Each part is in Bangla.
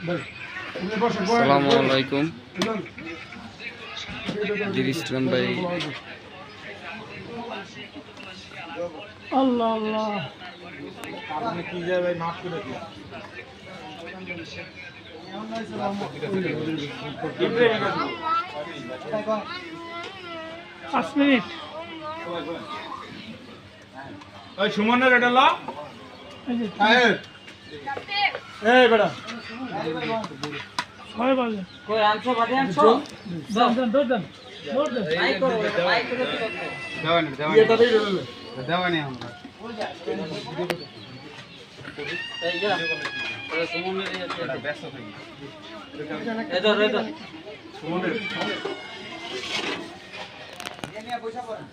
আসসালামু আলাইকুম দির ইসলাম ভাই। আল্লাহ আল্লাহ আপনি কি যায় ভাই মাফ করে দিন। 5 মিনিট ওই সুমনের এটা ল এই যে এই বেটা 6 বাজে কই আনছো বাদে আনছো দেন দেন মাইক করো মাইক করে এটা দেই রে দেওয়ানি আমরা এই যা ওই সুমনের এটা ব্যস্ত থাকি এদর সুমনের নিয়ে পয়সা পড়েন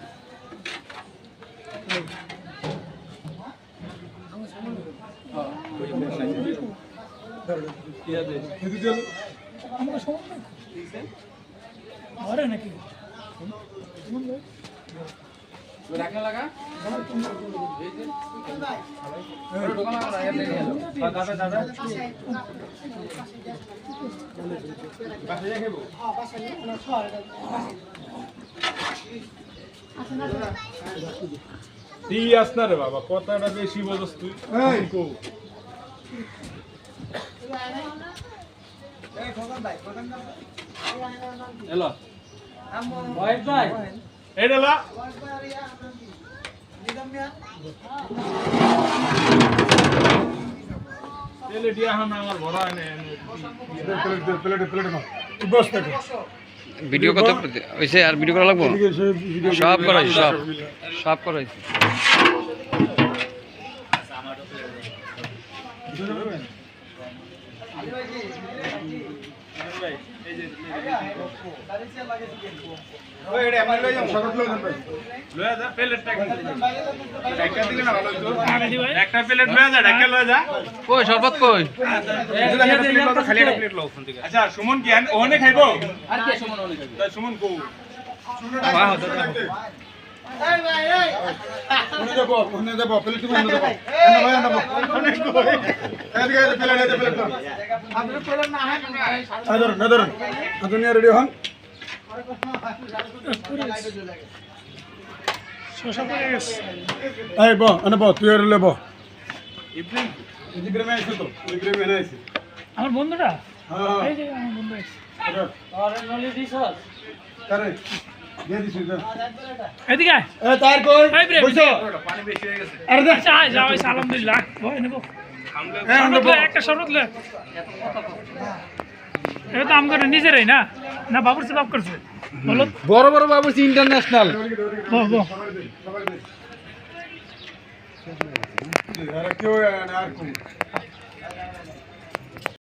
আমরা সময় ঘরে নাকি রাখা লাগা দাদা তুই আস না রে বাবা, কথাটা বেশি বলছ তুই। হ্যালো ওয়াইফ ভাই এটা লা তেলে দিয়া হাম আমার ভরা এনে প্লেট বস থাকে ভিডিও কত হইছে আর ভিডিও করা লাগবো? সব করাইছি, সব করাইছি। ওই এটা এমনি লই যাও, শরবত লই যাও ভাই। লই যা প্লেটটা একটা দিলে না ভালো হইতো। একটা প্লেট লই যা, ঢাকা লই যা। কই শরবত কই? খালি একটা প্লেট লও ওখান থেকে। আচ্ছা সুমন কি ওখানে খাইবো? আর কে সুমন ওনে যাবে তাই সুমন কো। ওখানে যাব প্লেট তুমি আনো দাও। এনে ভাই আনো। এদিকে প্লেট আপনারা প্লেট না হয় না ধরুন আপনি রেডি হন। শশা পড়ে গেছে এই ব আনে ব তুই আর লে ব ইব্রাহিম আইছে তো ইব্রাহিম এনে আইছে। আমার বন্ধুটা হ্যাঁ এই যে আমার বন্ধু আছে আরে নলি দিছস করে দিয়ে দিছি তো। এদিকে আয়। এ তার কই এই ব্রে, বইছো পানি বেশি হয়ে গেছে। আরে দে আচ্ছা আয় যাও আলহামদুলিল্লাহ ভয় নেব এ আনো ব একটা শরবত লে এটা তো আম করে নিজেরাই না না বাবুর সে বাপ করছে বলো বড় বড় বাবুর্চি ইন্টারন্যাশনাল। বহ বহ আর কেউ আর কোন